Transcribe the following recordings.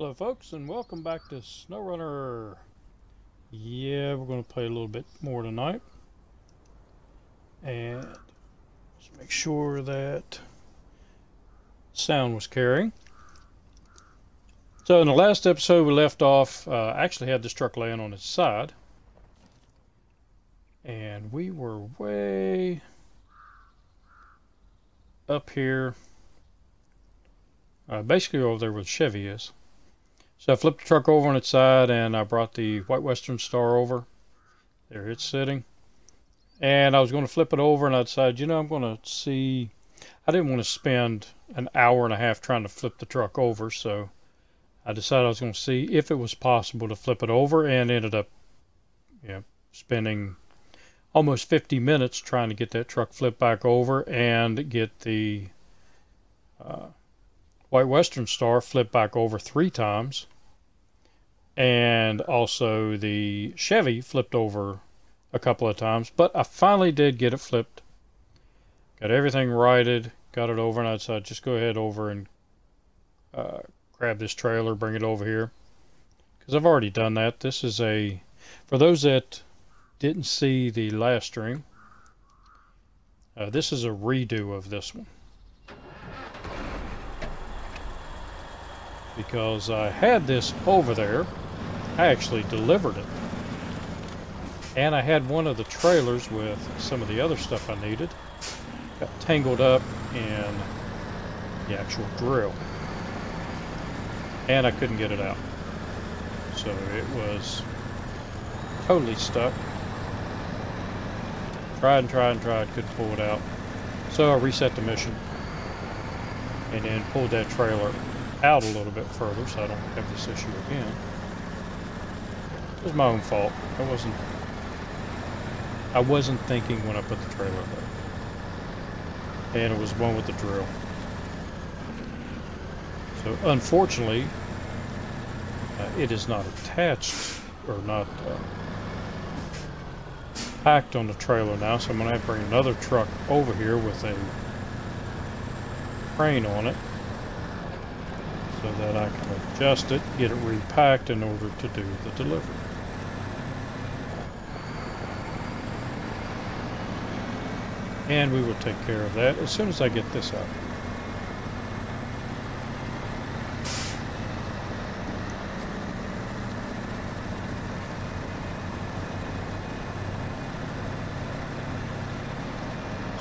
Hello folks and welcome back to SnowRunner. Yeah, we're going to play a little bit more tonight. And let's make sure that sound was carrying. So in the last episode we left off, I actually had this truck laying on its side. And we were way up here, basically over there where the Chevy is. So I flipped the truck over on its side and I brought the White Western Star over. There it's sitting. And I was going to flip it over and I decided, I'm going to see. I didn't want to spend an hour and a half trying to flip the truck over. So I decided I was going to see if it was possible to flip it over, and ended up spending almost 50 minutes trying to get that truck flipped back over and get the White Western Star flipped back over 3 times. And also the Chevy flipped over a couple of times, but I finally did get it flipped. Got everything righted, got it over, and I decided just go ahead over and grab this trailer, bring it over here. Because I've already done that. This is for those that didn't see the last stream, this is a redo of this one. Because I had this over there. I actually delivered it. And I had one of the trailers with some of the other stuff I needed got tangled up in the actual drill. And I couldn't get it out. So it was totally stuck. Tried, couldn't pull it out. So I reset the mission and then pulled that trailer out a little bit further so I don't have this issue again. It was my own fault. I wasn't thinking when I put the trailer there. And it was one with the drill. So unfortunately, it is not attached or not packed on the trailer now, so I'm going to have to bring another truck over here with a crane on it so that I can adjust it, get it repacked in order to do the delivery. And we will take care of that as soon as I get this out.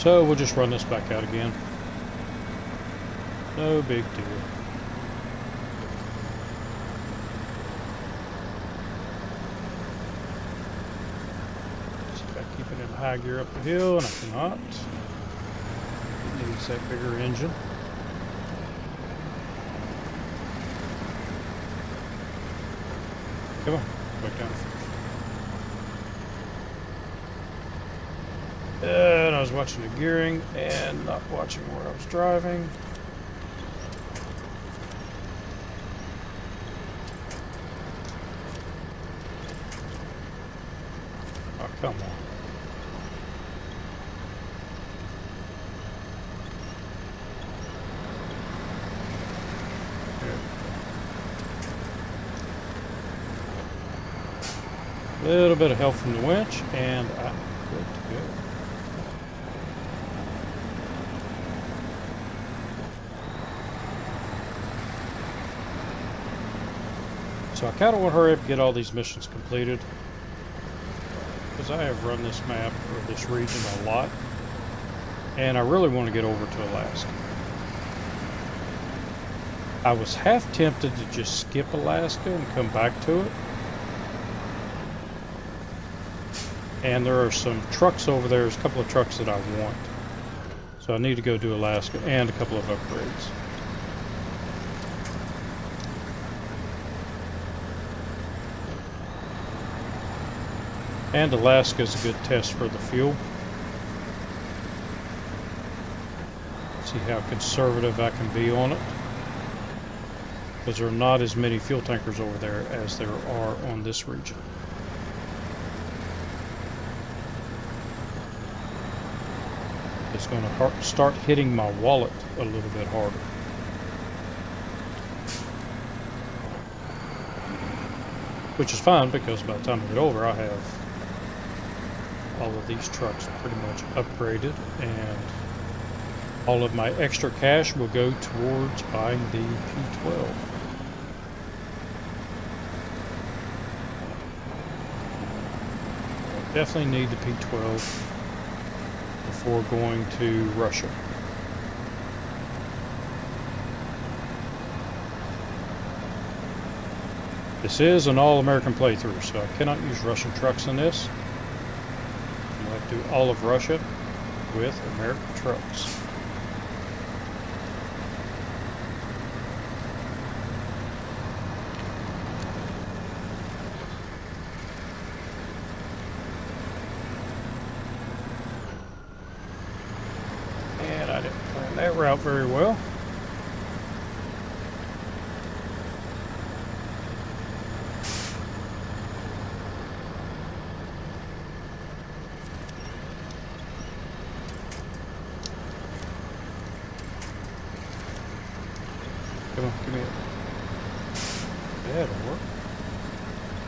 So we'll just run this back out again. No big deal. Keep it in high gear up the hill, and I cannot. It needs that bigger engine. Come on, back down first. And I was watching the gearing and not watching where I was driving. Oh, come on. A little bit of help from the winch, and I'm good to go. So I kind of want to hurry up and get all these missions completed, because I have run this map or this region a lot, and I really want to get over to Alaska. I was half tempted to just skip Alaska and come back to it. And there are some trucks over there. There's a couple of trucks that I want. So I need to go do Alaska and a couple of upgrades. And Alaska is a good test for the fuel. See how conservative I can be on it. Because there are not as many fuel tankers over there as there are on this region. It's going to start hitting my wallet a little bit harder. which is fine because by the time I get over, I'll have all of these trucks pretty much upgraded, and all of my extra cash will go towards buying the P12. Definitely need the P12 before going to Russia. This is an all-American playthrough, so I cannot use Russian trucks in this. I'm going to do all of Russia with American trucks. And I didn't plan that route very well. Come on, give me it. Yeah, that'll work.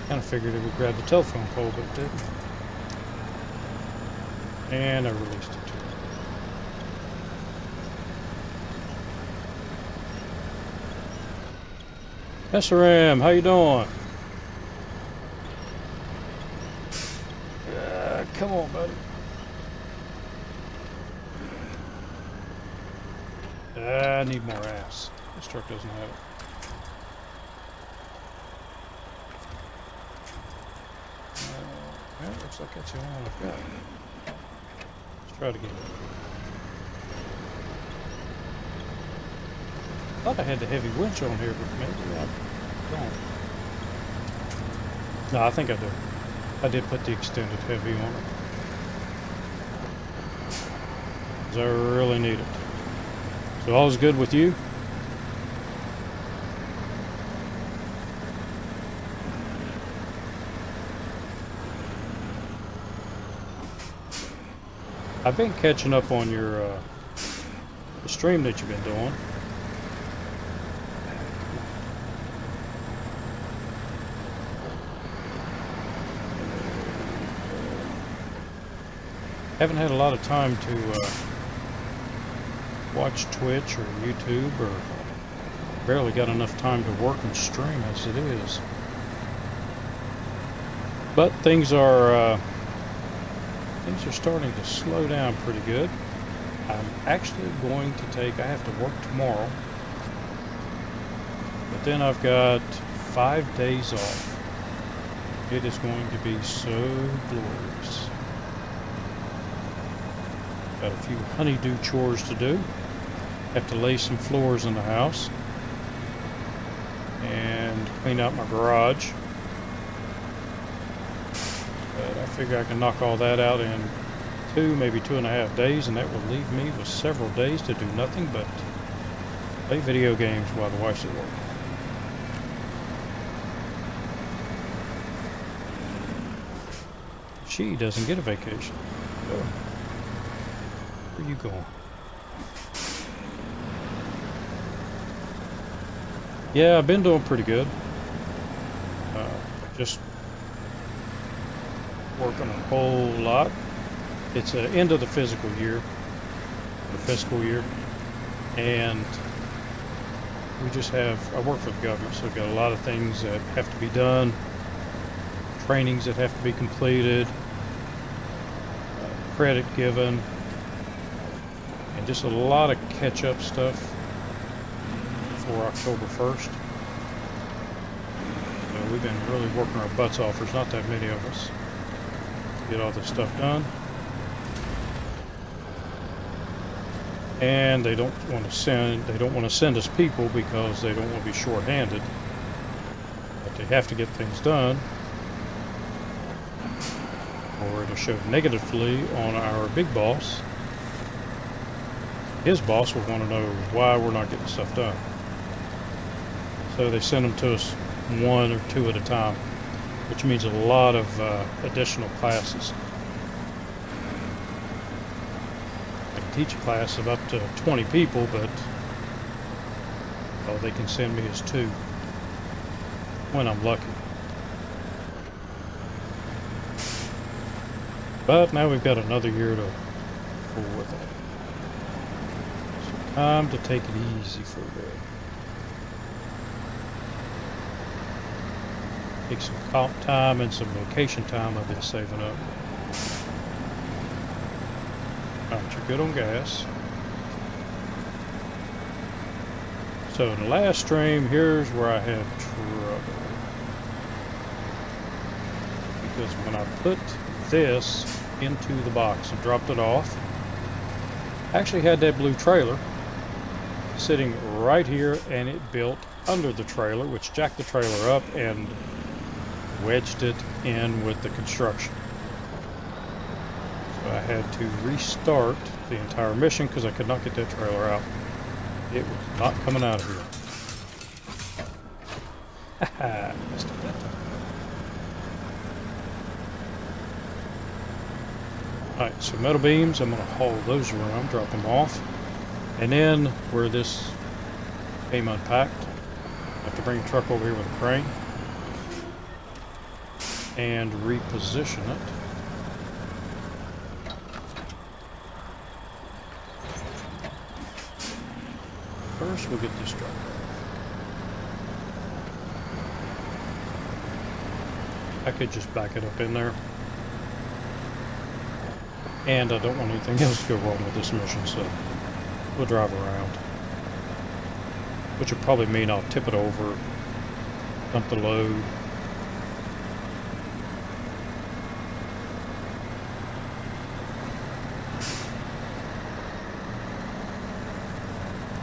Kind of figured it would grab the telephone pole, but it didn't. And I released it. SRM, how you doing? Come on, buddy. I need more ass. This truck doesn't have it. Well, looks like that's the only one I've got. Let's try it again. I thought I had the heavy winch on here, but maybe I don't. No, I think I do. I did put the extended heavy on it. Because I really need it. So all's good with you? I've been catching up on your the stream that you've been doing. Haven't had a lot of time to watch Twitch or YouTube, or barely got enough time to work and stream as it is. But things are starting to slow down pretty good. I'm actually going to take, I have to work tomorrow, but then I've got 5 days off. It is going to be so glorious. Got a few honeydew chores to do. Have to lay some floors in the house and clean out my garage. But I figure I can knock all that out in 2, maybe 2.5 days, and that will leave me with several days to do nothing but play video games while the wife's at work. She doesn't get a vacation. So, where are you going? Yeah, I've been doing pretty good. Just working a whole lot. It's the end of the fiscal year, and we just have, I work for the government, so we've got a lot of things that have to be done, trainings that have to be completed, credit given, and just a lot of catch-up stuff before October 1st. So we've been really working our butts off. There's not that many of us to get all this stuff done. And they don't want to send us people because they don't want to be short-handed. But they have to get things done, or it'll show negatively on our big boss. His boss will want to know why we're not getting stuff done. So they send them to us 1 or 2 at a time, which means a lot of additional classes. I can teach a class of up to 20 people, but all they can send me is 2 when I'm lucky. But now we've got another year to pull with it. So time to take it easy for a bit. Take some comp time and some vacation time I've been saving up. Alright, you're good on gas. So in the last stream, here's where I had trouble. Because when I put this into the box and dropped it off, I actually had that blue trailer sitting right here, and it built under the trailer, which jacked the trailer up and wedged it in with the construction. So I had to restart the entire mission because I could not get that trailer out. It was not coming out of here. Haha, missed it that time. Alright, so metal beams, I'm going to haul those around, drop them off. And then, where this came unpacked, I have to bring the truck over here with a crane and reposition it. First, we'll get this truck. I could just back it up in there. And I don't want anything else to go wrong with this mission, so we'll drive around. Which will probably mean I'll tip it over, dump the load.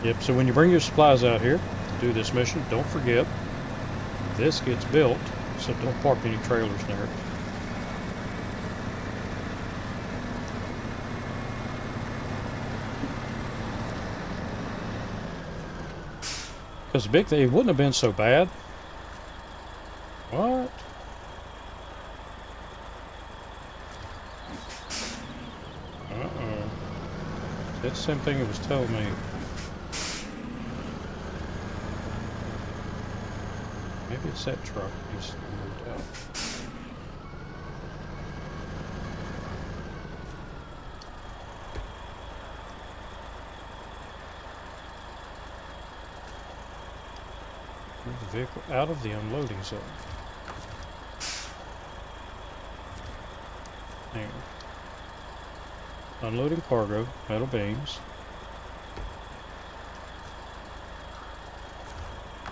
Yep, so when you bring your supplies out here to do this mission, don't forget, this gets built, so don't park any trailers near it. Because the big thing, it wouldn't have been so bad. What? Uh-oh. That's the same thing it was telling me. Maybe it's that truck just moved out. Move the vehicle out of the unloading zone. Hang on. Unloading cargo, metal beams.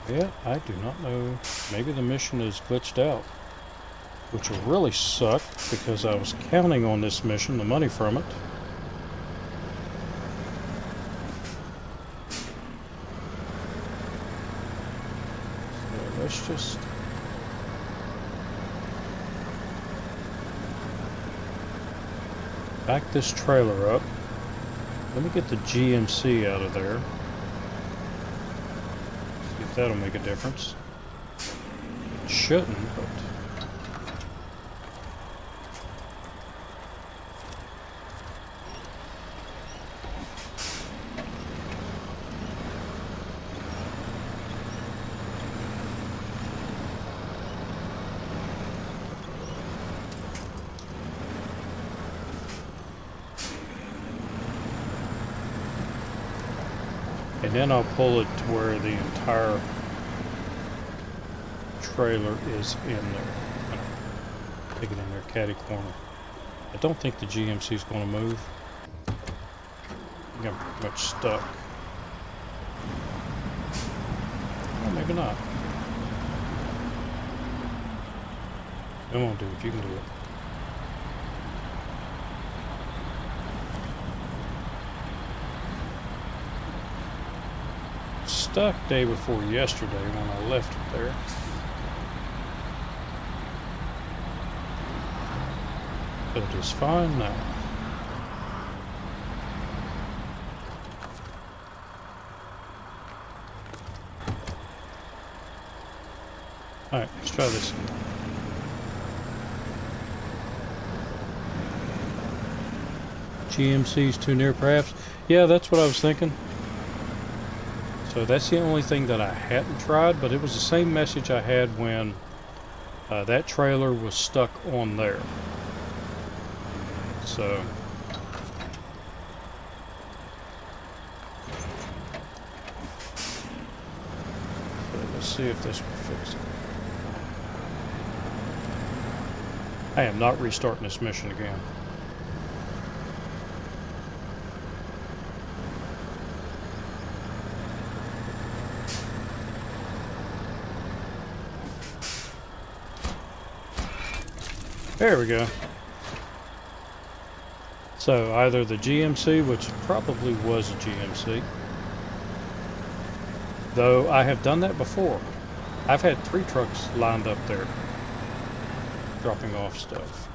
Yeah, I do not know. Maybe the mission is glitched out. Which will really suck because I was counting on this mission, the money from it. So let's just... back this trailer up. Let me get the GMC out of there. See if that'll make a difference. It shouldn't, but... and then I'll pull it to where the entire trailer is in there. Take it in there, caddy corner. I don't think the GMC is going to move. I think I'm pretty much stuck. Well, maybe not. Come on, dude, you can do it. Stuck day before yesterday when I left it there. But it is fine now. Alright, let's try this. GMC's too near perhaps? Yeah, that's what I was thinking. So that's the only thing that I hadn't tried, but it was the same message I had when that trailer was stuck on there. So let's see if this will fix it. I am not restarting this mission again. There we go. So either the GMC, which probably was a GMC, though I have done that before. I've had 3 trucks lined up there, dropping off stuff.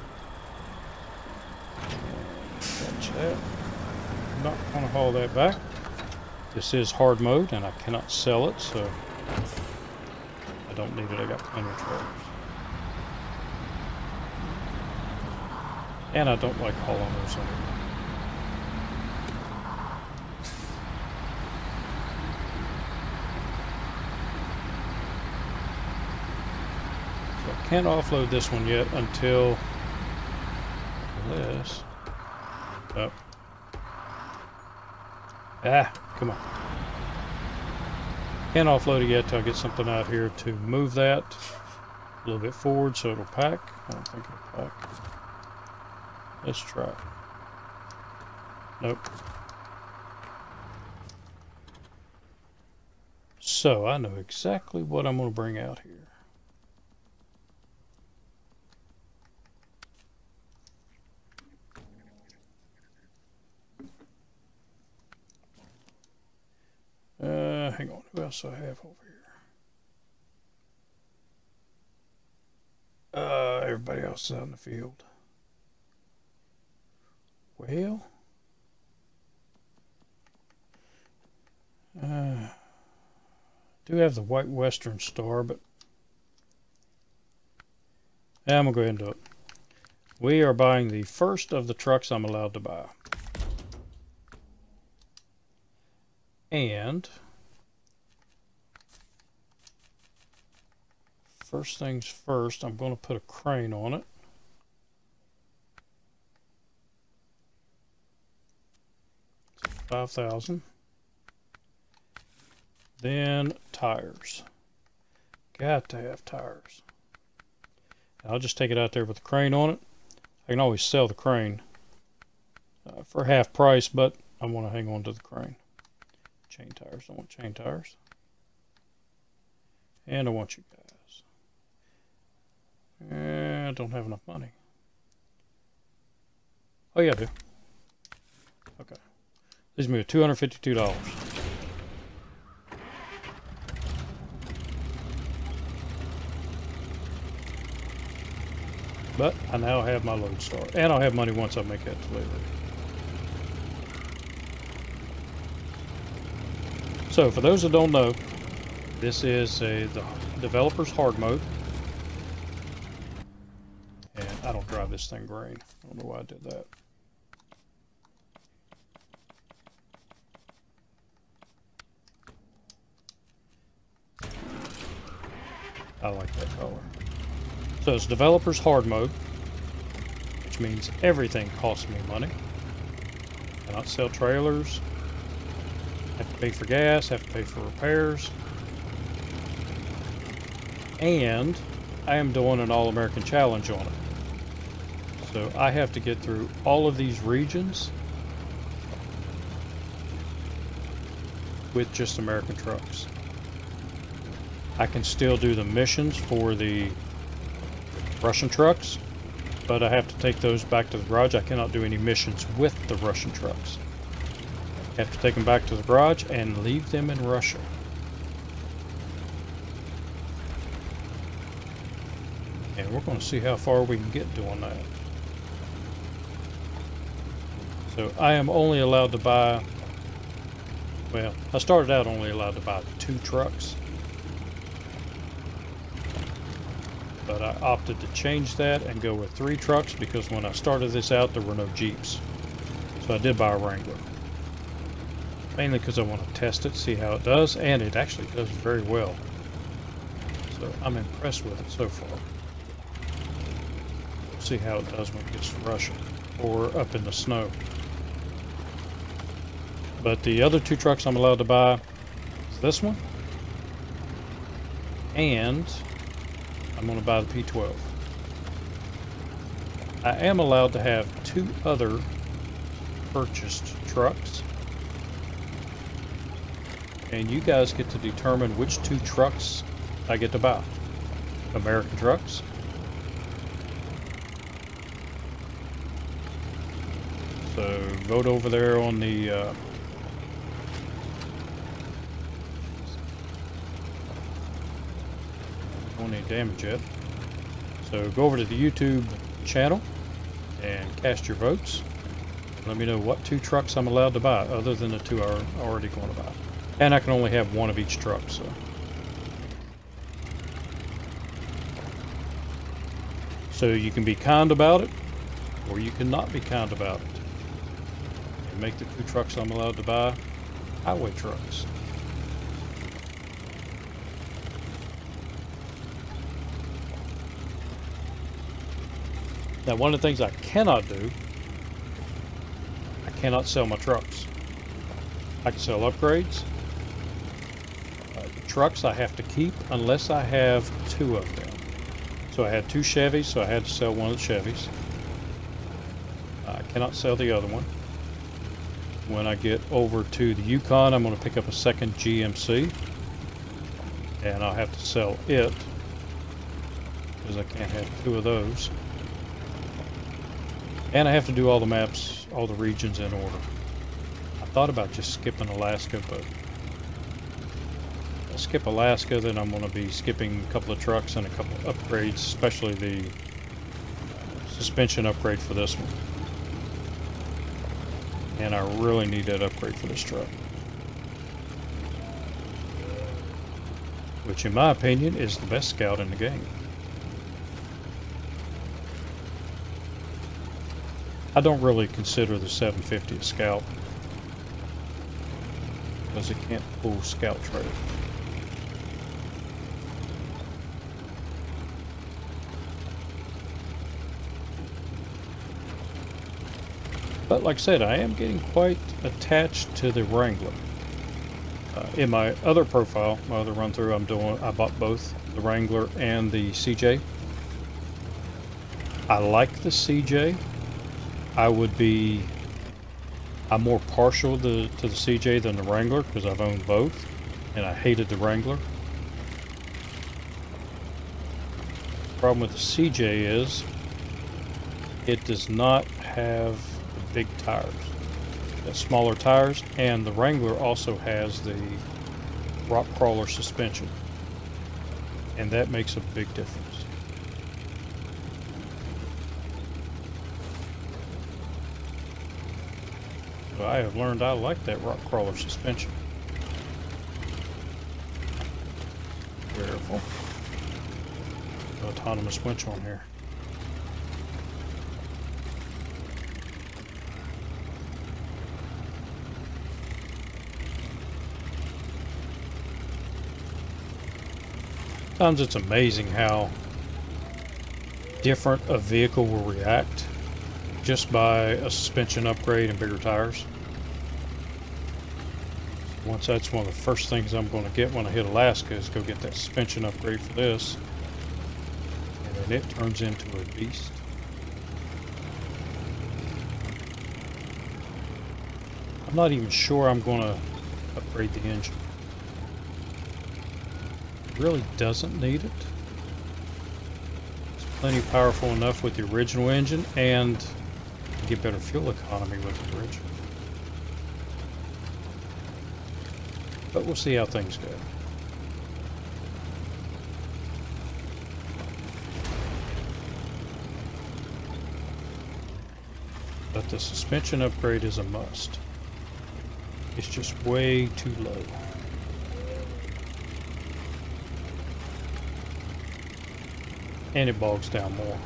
Catch that. I'm not going to haul that back. This is hard mode, and I cannot sell it, so I don't need it. I got plenty of trailers. And I don't like hauling those anymore. So I can't offload this one yet until this. Oh. Ah, come on. Can't offload it yet till I get something out here to move that a little bit forward so it'll pack. I don't think it'll pack. Let's try it. Nope. So I know exactly what I'm going to bring out here. Hang on. Who else do I have over here? Everybody else is out in the field. Well, do have the White Western Star, but I'm going to go ahead and do it. We are buying the first of the trucks I'm allowed to buy. And first things first, I'm going to put a crane on it. $5,000. Then tires. Got to have tires. I'll just take it out there with the crane on it. I can always sell the crane for half price, but I want to hang on to the crane. Chain tires. I want chain tires. And I want you guys. I don't have enough money. Oh yeah, I do. Okay. Leaves me with $252. But I now have my Lodestar, and I'll have money once I make that delivery. So for those that don't know, this is the developer's hard mode. And I don't drive this thing green. I don't know why I did that. I like that color. So it's developer's hard mode, which means everything costs me money. I cannot sell trailers, have to pay for gas, have to pay for repairs. And I am doing an All-American Challenge on it. So I have to get through all of these regions with just American trucks. I can still do the missions for the Russian trucks, but I have to take those back to the garage. I cannot do any missions with the Russian trucks. I have to take them back to the garage and leave them in Russia. And we're going to see how far we can get doing that. So I am only allowed to buy, well, I started out only allowed to buy 2 trucks. But I opted to change that and go with 3 trucks because when I started this out, there were no Jeeps. So I did buy a Wrangler. Mainly because I want to test it, see how it does, and it actually does very well. So I'm impressed with it so far. See how it does when it gets to Russia. or up in the snow. But the other two trucks I'm allowed to buy is this one, and I'm going to buy the P12. I am allowed to have two other purchased trucks, and you guys get to determine which two trucks I get to buy. American trucks. So vote over there on the don't any damage yet. So go over to the YouTube channel and cast your votes. Let me know what two trucks I'm allowed to buy other than the two I'm already going to buy. And I can only have one of each truck, so you can be kind about it, or you can not be kind about it. And make the two trucks I'm allowed to buy highway trucks. Now, one of the things I cannot do, I cannot sell my trucks. I can sell upgrades. The trucks I have to keep unless I have two of them. So I had two Chevys, so I had to sell one of the Chevys. I cannot sell the other one. When I get over to the Yukon, I'm going to pick up a second GMC. And I'll have to sell it, because I can't have two of those. And I have to do all the maps, all the regions in order. I thought about just skipping Alaska, but if I skip Alaska, then I'm going to be skipping a couple of trucks and a couple of upgrades, especially the suspension upgrade for this one. And I really need that upgrade for this truck. Which, in my opinion, is the best Scout in the game. I don't really consider the 750 a Scout, because it can't pull Scout trailer. But like I said, I am getting quite attached to the Wrangler. In my other profile, my other run through, I bought both the Wrangler and the CJ. I like the CJ. I'm more partial to the CJ than the Wrangler, because I've owned both, and I hated the Wrangler. The problem with the CJ is it does not have the big tires. It has smaller tires, and the Wrangler also has the rock crawler suspension, and that makes a big difference. I have learned I like that rock crawler suspension. Careful. Autonomous winch on here. Sometimes it's amazing how different a vehicle will react just by a suspension upgrade and bigger tires. Once that's one of the first things I'm going to get when I hit Alaska, is go get that suspension upgrade for this, and then it turns into a beast. I'm not even sure I'm going to upgrade the engine. It really doesn't need it. It's plenty powerful enough with the original engine, and you get better fuel economy with the original. But we'll see how things go. But the suspension upgrade is a must. It's just way too low. And it bogs down more.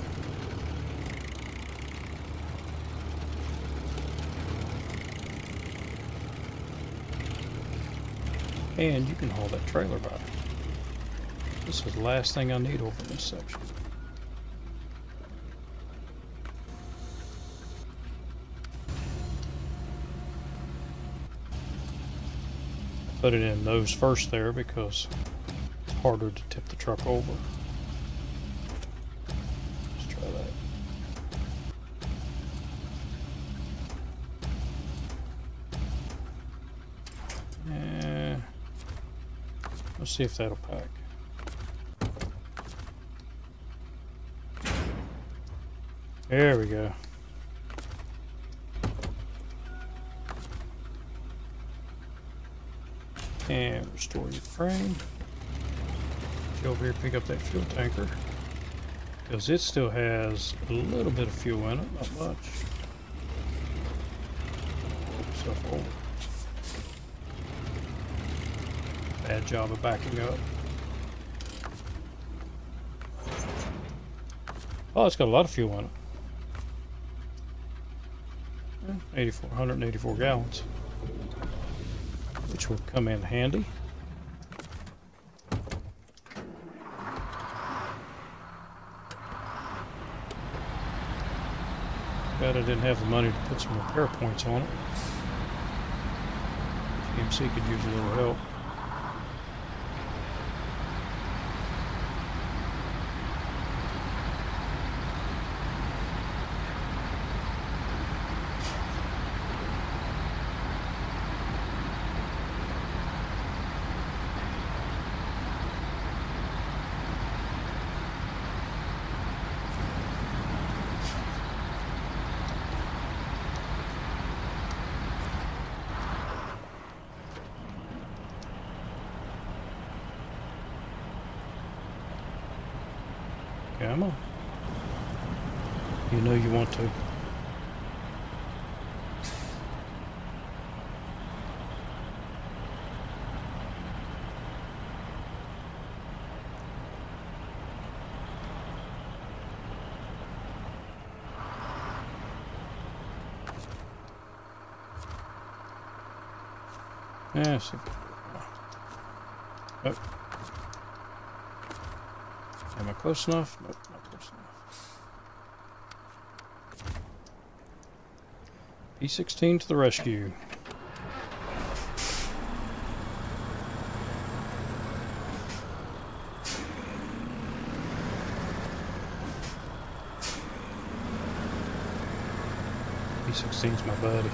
And you can haul that trailer by. This is the last thing I need over this section. put it in nose first there because it's harder to tip the truck over. Let's try that. Let's see if that'll pack. There we go. And restore your frame. Go over here, pick up that fuel tanker. Because it still has a little bit of fuel in it, not much. Pull stuff over. Bad job of backing up. Oh, it's got a lot of fuel in it. 184 gallons. Which will come in handy. Glad I didn't have the money to put some repair points on it. GMC could use a little help. Come on. You know you want to. Yeah, see. Oh. Am I close enough? Nope, not close enough. P16 to the rescue. P16's my buddy.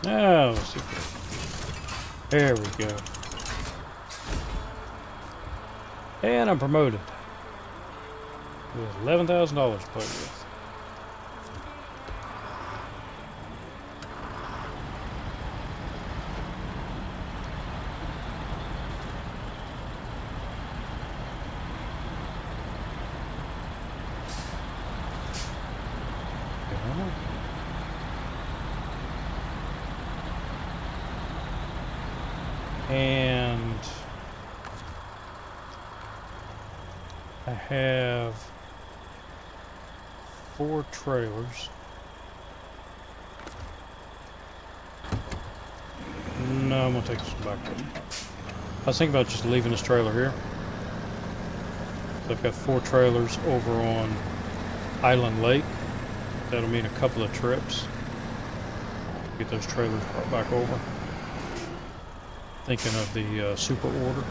Oh, let's see. There we go. And I'm promoted. With $11,000 to play with. And I have 4 trailers. No, I'm gonna take this one back with me. I was thinking about just leaving this trailer here. So I've got 4 trailers over on Island Lake. That'll mean a couple of trips. Get those trailers brought back over. Thinking of the super order.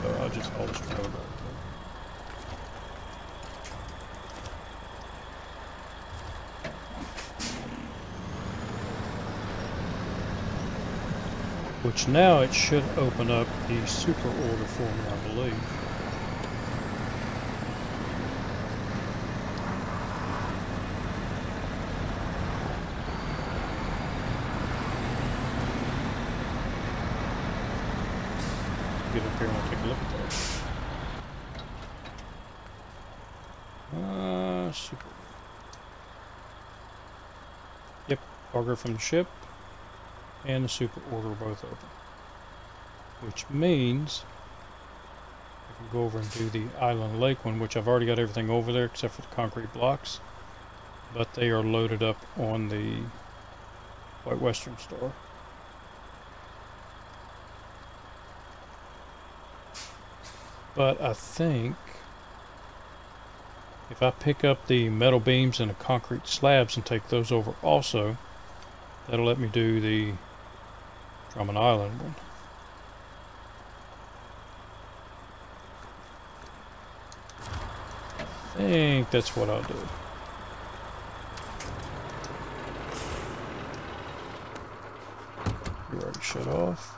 So I'll just haul this trailer back. Which now it should open up the super order for me, I believe. Get up here and we'll take a look at that. Super. Yep, cargo from the ship. and the super order are both open. Which means I can go over and do the Island Lake one, which I've already got everything over there except for the concrete blocks. But they are loaded up on the White Western Star. But I think if I pick up the metal beams and the concrete slabs and take those over also, that'll let me do the Drummond Island one. I think that's what I'll do. You already shut off.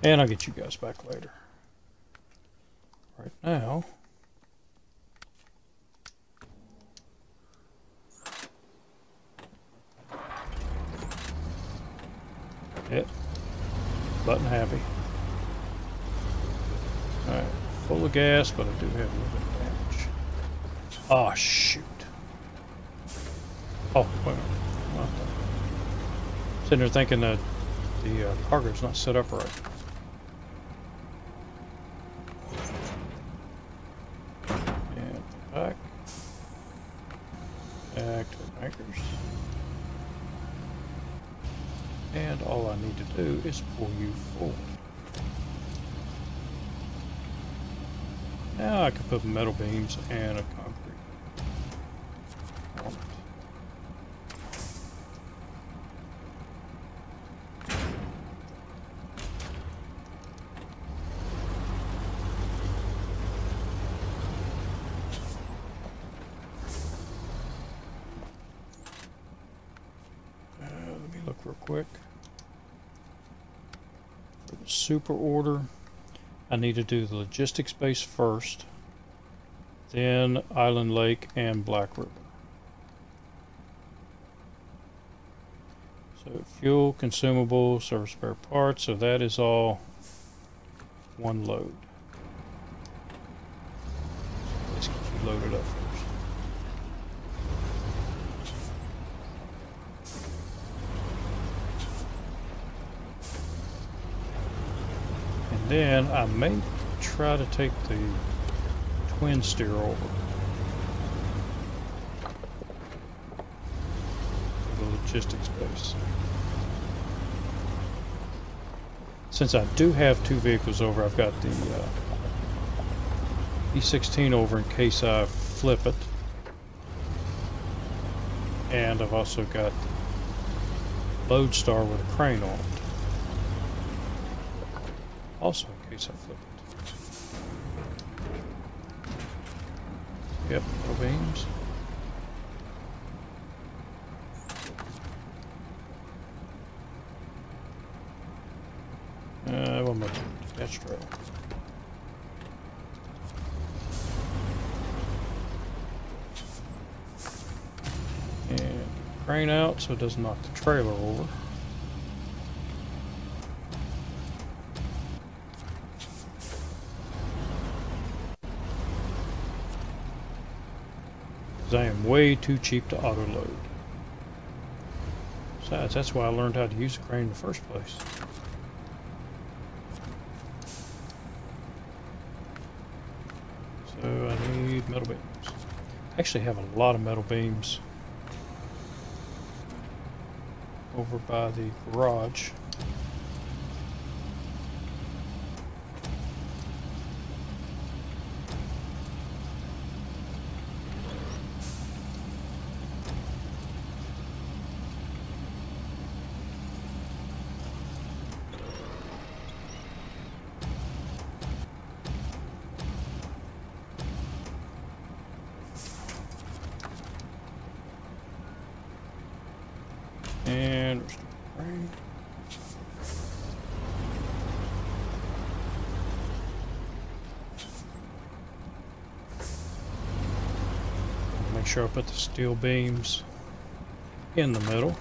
And I'll get you guys back later. Right now, yep, button happy. Alright, full of gas, but I do have a little bit of damage. Oh, shoot. Oh, wait a minute. Well, sitting there thinking that the cargo's not set up right. And back. Back to the anchors. And all I need to do is pull you forward. Now I can put metal beams and a concrete on it. Let me look real quick. For the super order, I need to do the logistics base first, then Island Lake and Black River. So fuel, consumable, service spare parts, so that is all one load. So let's get you loaded up first. And then I may try to take the twin steer over to the logistics base. Since I do have two vehicles over, I've got the E16 over in case I flip it. And I've also got the Lodestar with a crane on it. Also in case I flip it. Yep, no beams. One more detach trail. And crane out so it doesn't knock the trailer over. Because I am way too cheap to auto load. Besides, that's why I learned how to use a crane in the first place. So I need metal beams. I actually have a lot of metal beams over by the garage. And restore frame. Make sure I put the steel beams in the middle.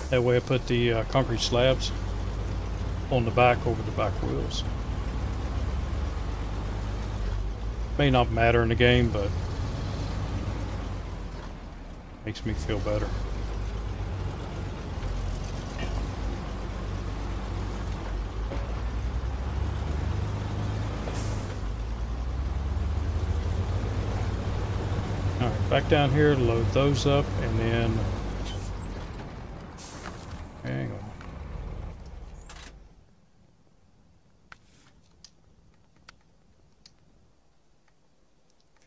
That way I put the concrete slabs on the back over the back wheels. May not matter in the game, but makes me feel better. Alright, back down here, load those up, and then hang on.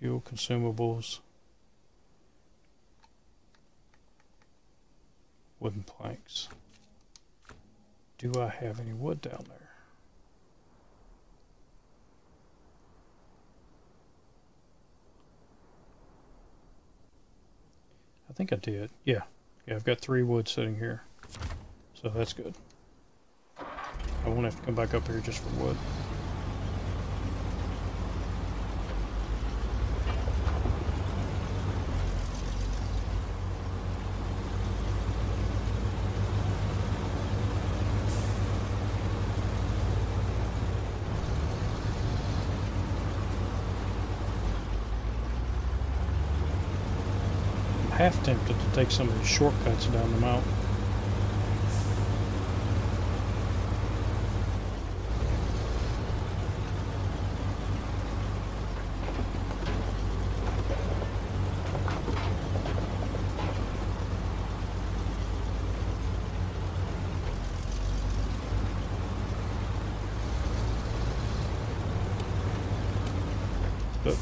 Fuel, consumables, wooden planks. Do I have any wood down there? I think I did. Yeah, I've got 3 wood sitting here, so that's good. I won't have to come back up here just for wood. Half tempted to take some of these shortcuts down the mountain. But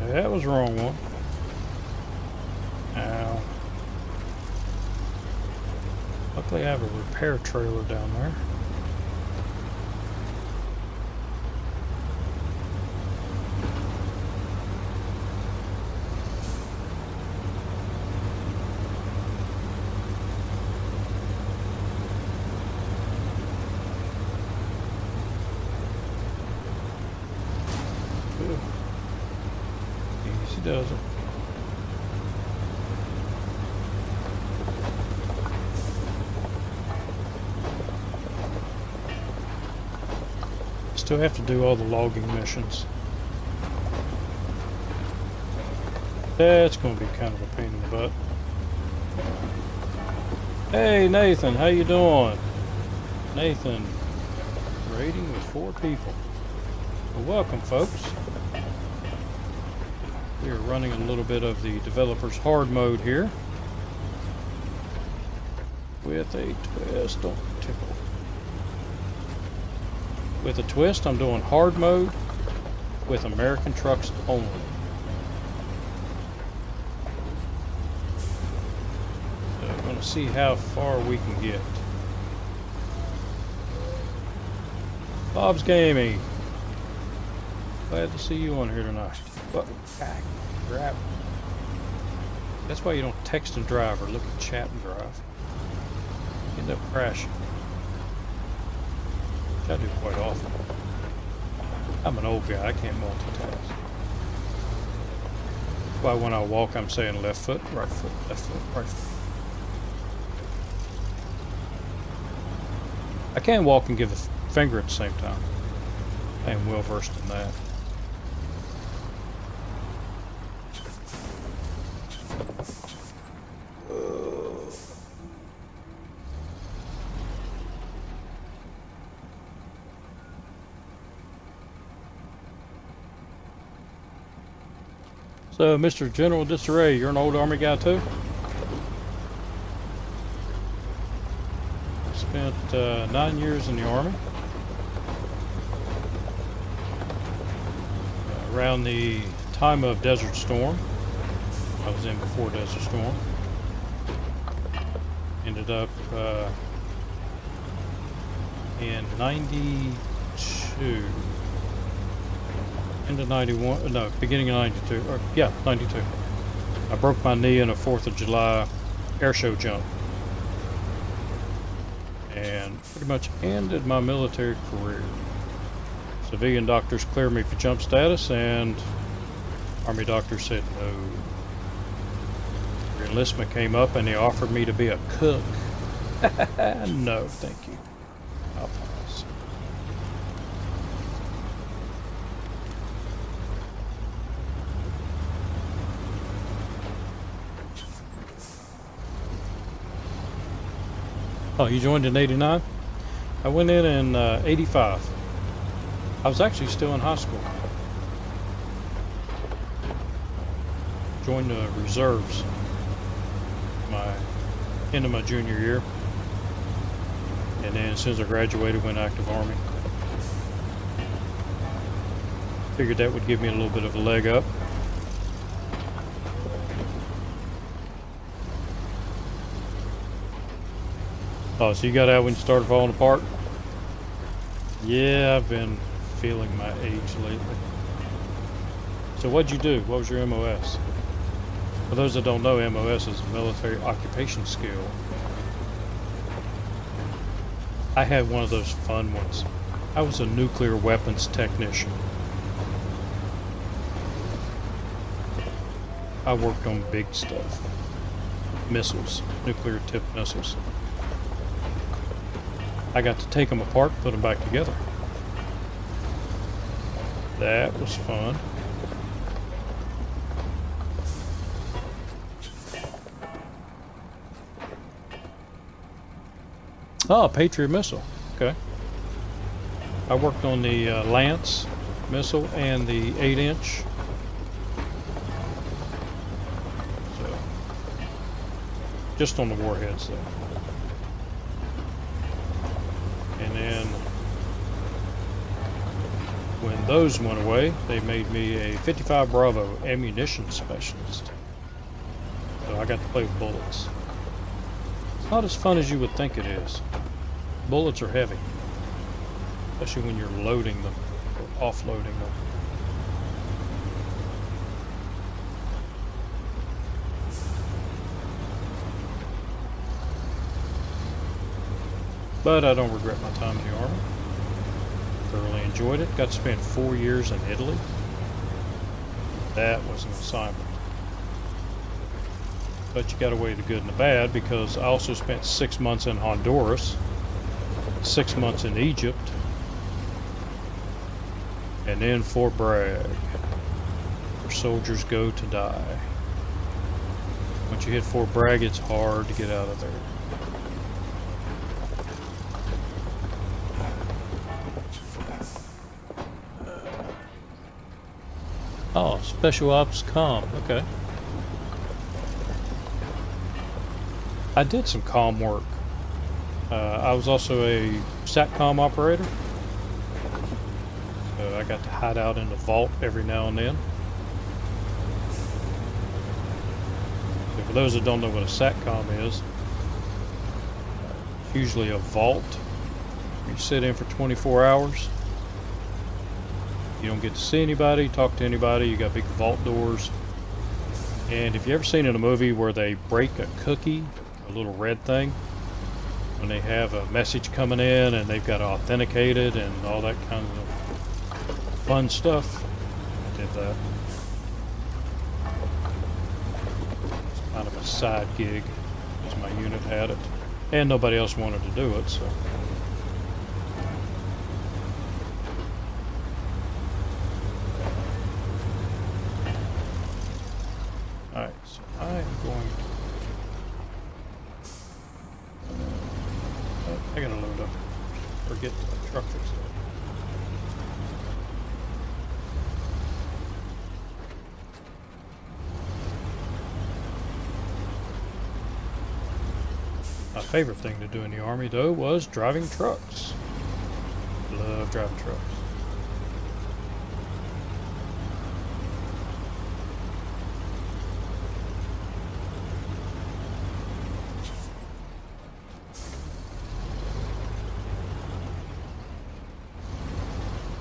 that was the wrong one. Ow. Luckily I have a repair trailer down there. Ooh. Easy does it. Still have to do all the logging missions. That's going to be kind of a pain in the butt. Hey Nathan, how you doing? Nathan, raiding with 4 people. Well, welcome folks. We are running a little bit of the developer's hard mode here. With a twist, don't tickle. With a twist, I'm doing hard mode with American trucks only. So I'm going to see how far we can get. Bob's Gaming. Glad to see you on here tonight. But crap. That's why you don't text and drive or look at chat and drive. You end up crashing. Which I do quite often. I'm an old guy, I can't multitask. That's why when I walk I'm saying left foot, right foot, left foot, right foot. I can walk and give a finger at the same time. I am well versed in that. So, Mr. General Disarray, you're an old Army guy too? I spent 9 years in the Army. Around the time of Desert Storm. I was in before Desert Storm. Ended up in 92. Into 91, no, beginning of 92, or yeah, 92. I broke my knee in a 4th of July air show jump. And pretty much ended my military career. Civilian doctors cleared me for jump status, and Army doctors said no. Your enlistment came up and they offered me to be a cook. No, thank you. I'll pass. Oh, you joined in '89? I went in '85. I was actually still in high school. Joined the reserves into my junior year. And then as soon as I graduated, went active Army. Figured that would give me a little bit of a leg up. Oh, so you got out when you started falling apart? Yeah, I've been feeling my age lately. So what'd you do? What was your MOS? For those that don't know, MOS is a military occupation skill. I had one of those fun ones. I was a nuclear weapons technician. I worked on big stuff. Missiles, nuclear tipped missiles. I got to take them apart, put them back together. That was fun. Oh, Patriot missile. Okay. I worked on the Lance missile and the 8-inch. So, just on the warheads though. And then when those went away, they made me a 55 Bravo ammunition specialist. So I got to play with bullets. It's not as fun as you would think it is. Bullets are heavy, especially when you're loading them or offloading them. But I don't regret my time in the Army. Thoroughly enjoyed it. Got to spend 4 years in Italy. That was an assignment. But you got to weigh the good and the bad, because I also spent 6 months in Honduras, 6 months in Egypt, and then Fort Bragg, where soldiers go to die. Once you hit Fort Bragg, it's hard to get out of there. Oh, Special Ops Comm, okay. I did some comm work. I was also a SATCOM operator. So I got to hide out in the vault every now and then. So for those that don't know what a SATCOM is, it's usually a vault. You sit in for 24 hours. You don't get to see anybody, talk to anybody. You got big vault doors. And if you ever seen in a movie where they break a cookie, a little red thing, when they have a message coming in and they've got to authenticate it and all that kind of fun stuff, I did that. It's kind of a side gig, because my unit had it. And nobody else wanted to do it, so. Alright, so I am going to... I gotta load up, or get the truck fixed up. My favorite thing to do in the Army, though, was driving trucks. Love driving trucks.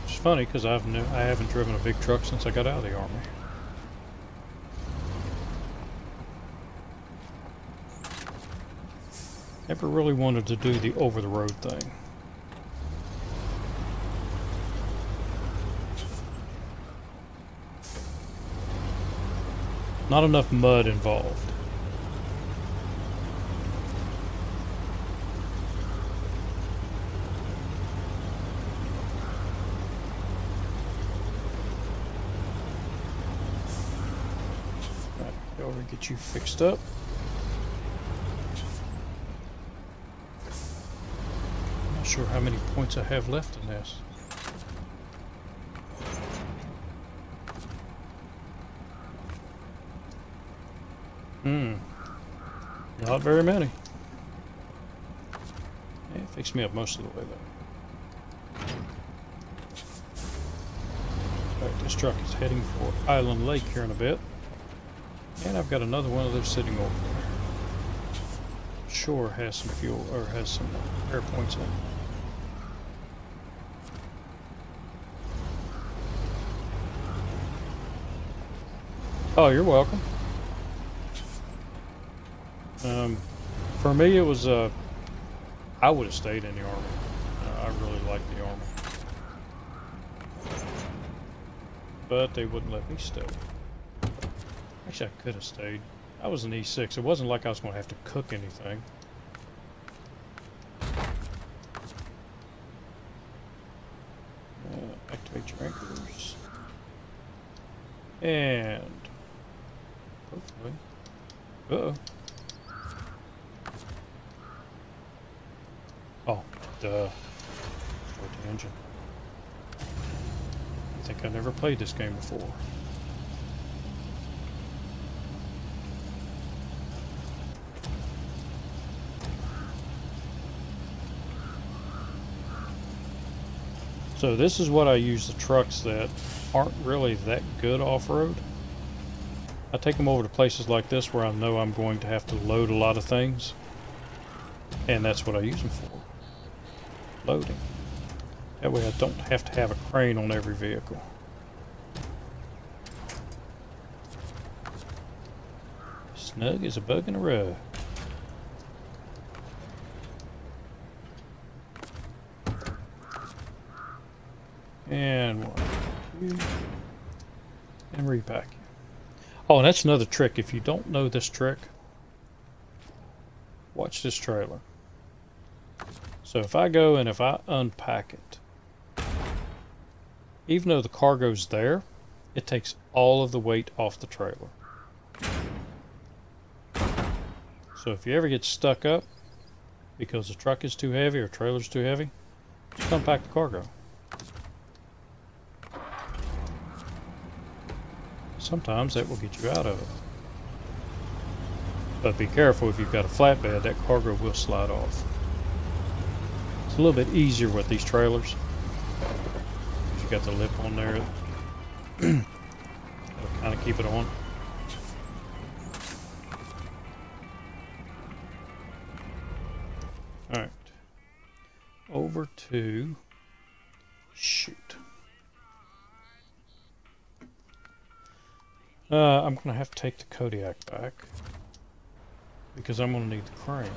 It's funny because I haven't driven a big truck since I got out of the Army. Never really wanted to do the over-the-road thing. Not enough mud involved. Alright, go over and get you fixed up. sure how many points I have left in this. Not very many. It fixed me up most of the way though. Alright, this truck is heading for Island Lake here in a bit. And I've got another one of those sitting over there. Sure has some fuel, or has some air points in it. Oh, you're welcome. For me, it was, I would have stayed in the Army. I really liked the Army. But they wouldn't let me stay. Actually, I could have stayed. I was an E6. It wasn't like I was going to have to cook anything. Activate your anchors. And hopefully. Uh-oh. Oh, duh. Start the engine. I think I never played this game before. So this is what I use the trucks that aren't really that good off-road. I take them over to places like this where I know I'm going to have to load a lot of things. And that's what I use them for. Loading. That way I don't have to have a crane on every vehicle. Snug as a bug in a rug. And 1, 2, and repack. Oh, and that's another trick. If you don't know this trick, watch this trailer. So if I go and if I unpack it, even though the cargo's there, it takes all of the weight off the trailer. So if you ever get stuck up because the truck is too heavy or trailer's too heavy, just unpack the cargo. Sometimes that will get you out of it. But be careful, if you've got a flatbed, that cargo will slide off. It's a little bit easier with these trailers. You've got the lip on there. That'll kind of keep it on. Alright. Over to... shoot. I'm going to have to take the Kodiak back because I'm going to need the crane.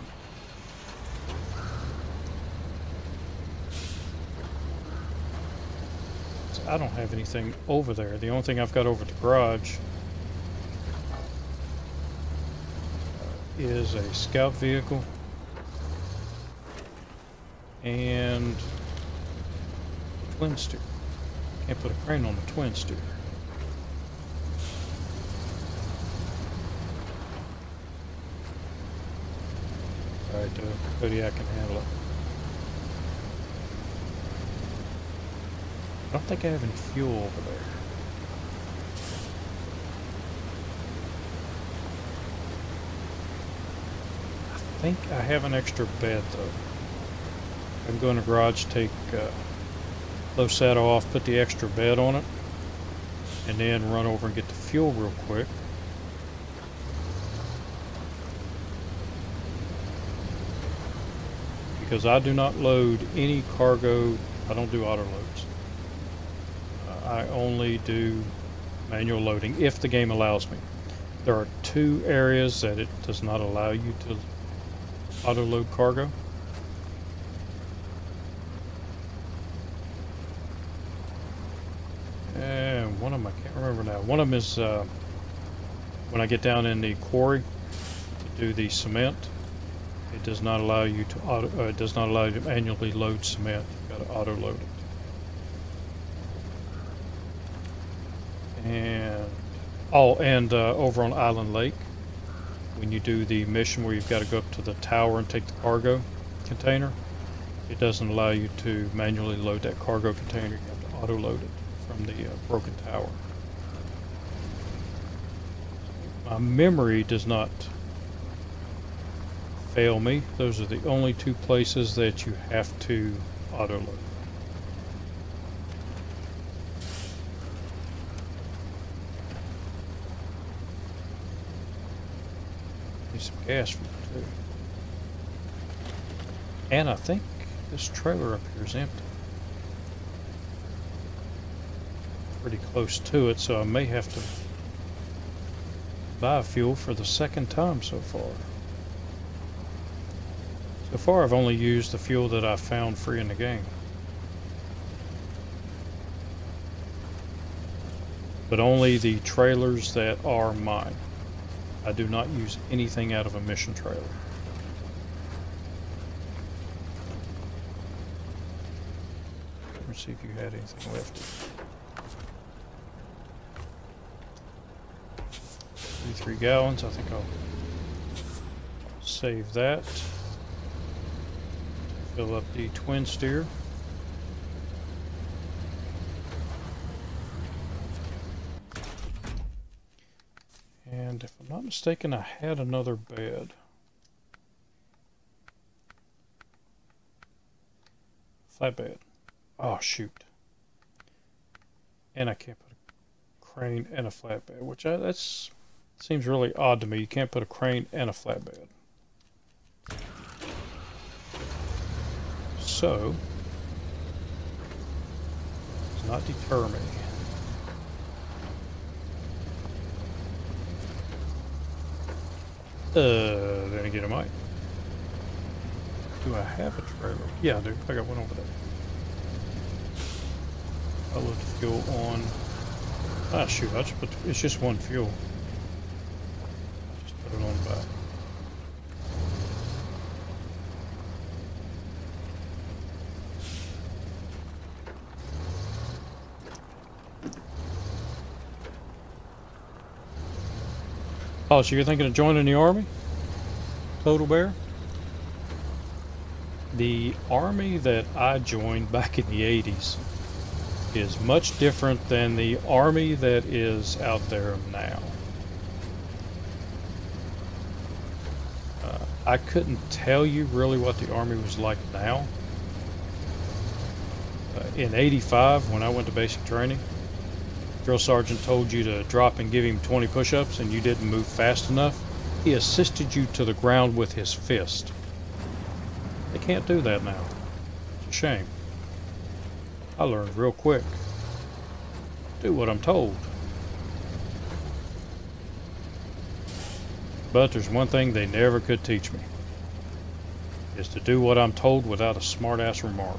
So I don't have anything over there. The only thing I've got over at the garage is a scout vehicle and a twin steer. Can't put a crane on the twin steer. Alright, Kodiak can handle it. I don't think I have any fuel over there. I think I have an extra bed though. I can go in the garage, take low saddle off, put the extra bed on it, and then run over and get the fuel real quick. Because I do not load any cargo, I don't do auto loads. I only do manual loading if the game allows me. There are 2 areas that it does not allow you to auto load cargo. And one of them, I can't remember now. One of them is when I get down in the quarry to do the cement. It does not allow you to it does not allow you to manually load cement. You've got to auto load it. And over on Island Lake, when you do the mission where you've got to go up to the tower and take the cargo container, it doesn't allow you to manually load that cargo container. You have to auto load it from the broken tower. My memory does not fail me. Those are the only two places that you have to auto load. Need some gas for it too. And I think this trailer up here is empty. Pretty close to it, so I may have to buy fuel for the second time so far. So far I've only used the fuel that I found free in the game. But only the trailers that are mine. I do not use anything out of a mission trailer. Let's see if you had anything left. 33 gallons. I think I'll save that. Fill up the twin steer. And if I'm not mistaken, I had another bed. Flatbed. Oh, shoot. And I can't put a crane and a flatbed, which that's seems really odd to me. You can't put a crane and a flatbed. So, does not deter me. Then again, I might. Do I have a trailer? Yeah, I do. I got one over there. I'll load the fuel on. Ah, shoot. I just put, it's just one fuel. Just put it on the back. Oh, so you're thinking of joining the Army? Total Bear? The Army that I joined back in the 80s is much different than the Army that is out there now. I couldn't tell you really what the Army was like now. In 85, when I went to basic training, drill sergeant told you to drop and give him 20 push-ups and you didn't move fast enough, he assisted you to the ground with his fist. They can't do that now. It's a shame. I learned real quick. Do what I'm told. But there's one thing they never could teach me. Is to do what I'm told without a smart-ass remark.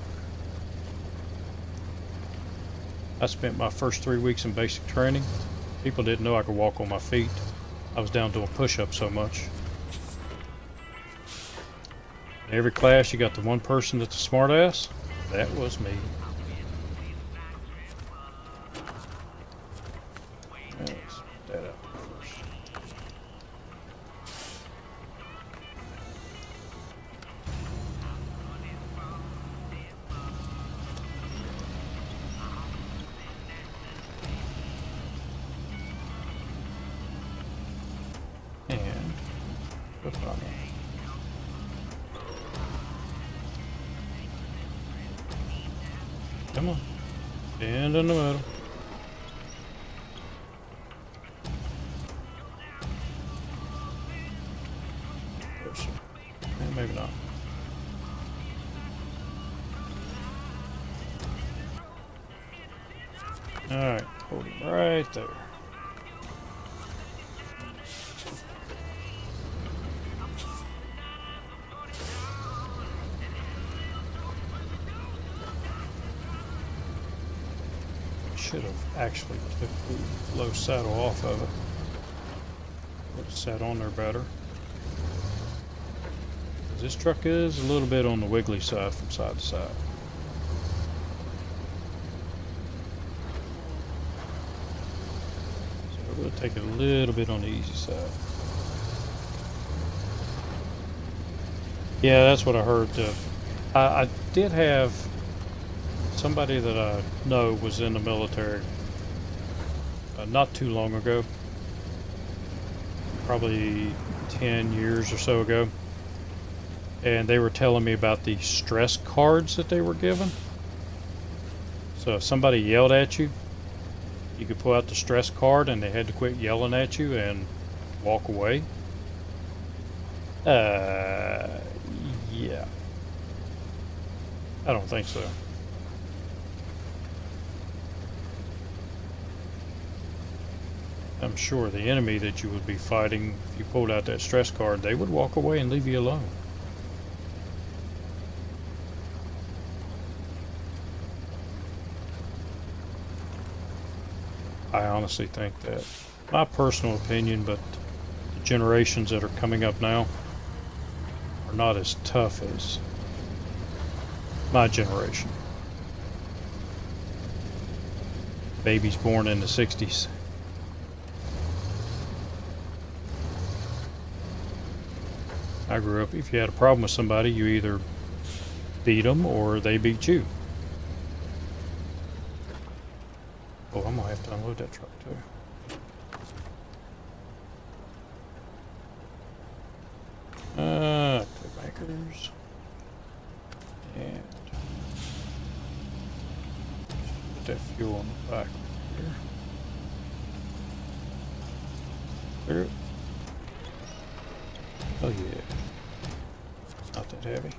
I spent my first 3 weeks in basic training. People didn't know I could walk on my feet. I was down doing push-ups so much. In every class, you got the one person that's a smart-ass. That was me. Let's put that out first. And put it on there. Come on. Stand in the middle. Closer. And maybe not. Alright, hold him right there. Should have actually took the low saddle off of it. Would have sat on there better. This truck is a little bit on the wiggly side from side to side. So we'll take it a little bit on the easy side. Yeah, that's what I heard. did have somebody that I know was in the military not too long ago, probably 10 years or so ago, and they were telling me about the stress cards that they were given. So if somebody yelled at you, you could pull out the stress card and they had to quit yelling at you and walk away. Yeah. I don't think so. I'm sure the enemy that you would be fighting, if you pulled out that stress card, they would walk away and leave you alone. I honestly think that, my personal opinion, but the generations that are coming up now are not as tough as my generation. Babies born in the 60s. I grew up, if you had a problem with somebody, you either beat them or they beat you. Oh, I'm gonna have to unload that truck too. Clip anchors. And put that fuel on the back here. There. Oh yeah. Not that heavy.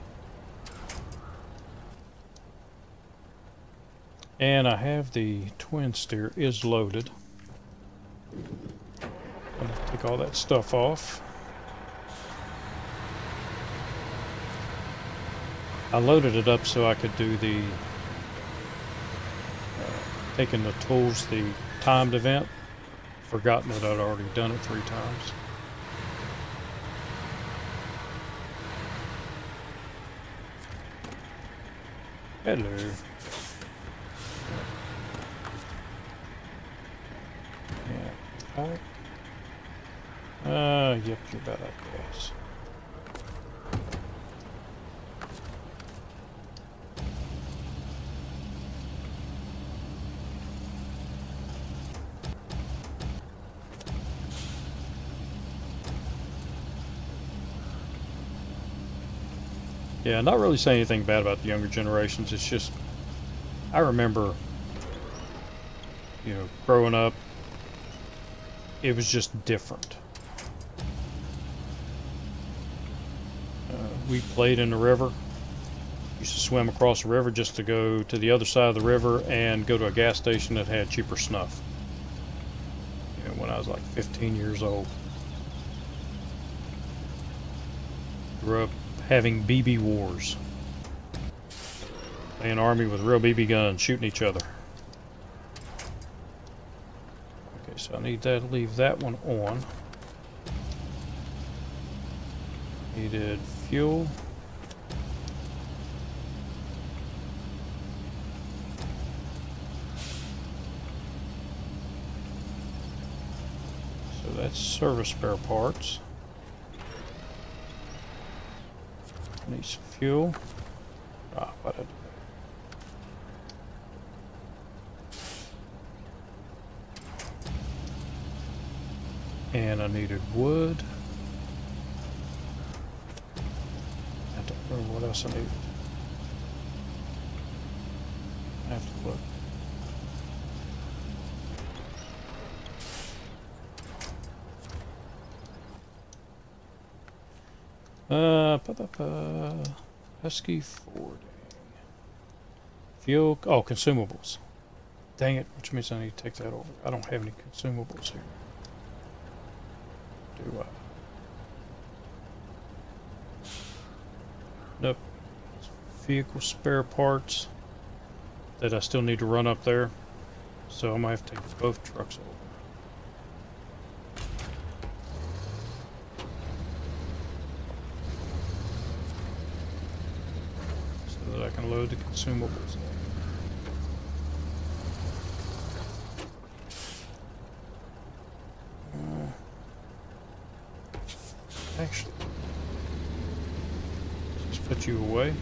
And I have the twin steer is loaded. I'm gonna take all that stuff off. I loaded it up so I could do the taking the tools, the timed event. Forgotten that I'd already done it 3 times. Hello. Yeah. Yep, you're about out of gas. Yeah, not really saying anything bad about the younger generations. It's just, I remember, you know, growing up, it was just different. We played in the river. Used to swim across the river just to go to the other side of the river and go to a gas station that had cheaper snuff. You know, when I was like 15 years old. Grew up having BB wars. Playing army with real BB guns, shooting each other. Okay, so I need to leave that one on. Needed fuel. So that's service spare parts. Need some fuel. What did and I needed wood. I don't know what else I needed. I have to look. Pesky forwarding. Fuel. Oh, consumables. Dang it, which means I need to take that over. I don't have any consumables here. Do I? Nope. Vehicle spare parts that I still need to run up there. So I might have to take both trucks over. So that I can load the consumables. Actually, just put you away.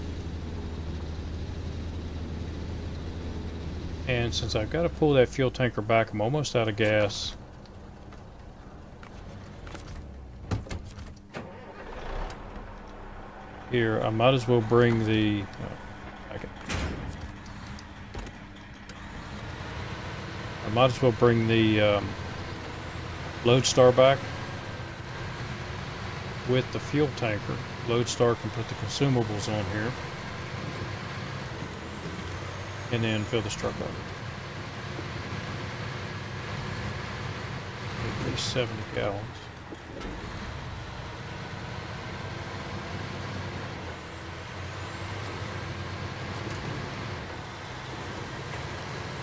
And since I've got to pull that fuel tanker back, I'm almost out of gas. Here, I might as well bring the... I might as well bring the Lodestar back with the fuel tanker. Lodestar can put the consumables on here. And then fill this truck up. At least 70 gallons.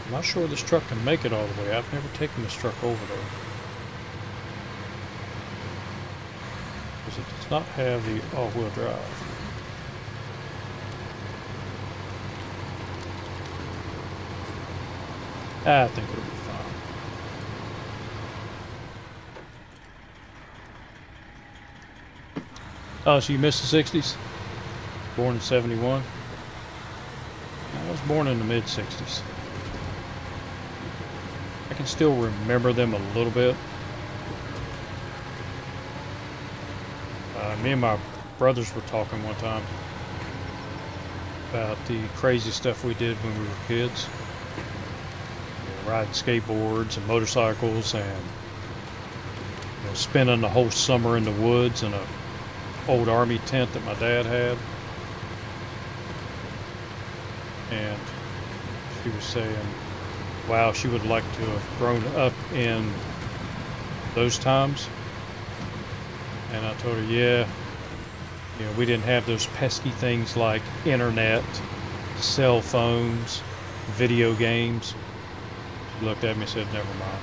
I'm not sure this truck can make it all the way. I've never taken this truck over there. Because it does not have the all-wheel drive. I think it'll be fine. Oh, so you missed the 60s? Born in 71? I was born in the mid-60s. I can still remember them a little bit. Me and my brothers were talking one time about the crazy stuff we did when we were kids. Riding skateboards and motorcycles and spending the whole summer in the woods in a old army tent that my dad had. And she was saying, wow, she would like to have grown up in those times. And I told her, yeah, we didn't have those pesky things like internet, cell phones, video games. She looked at me and said, never mind.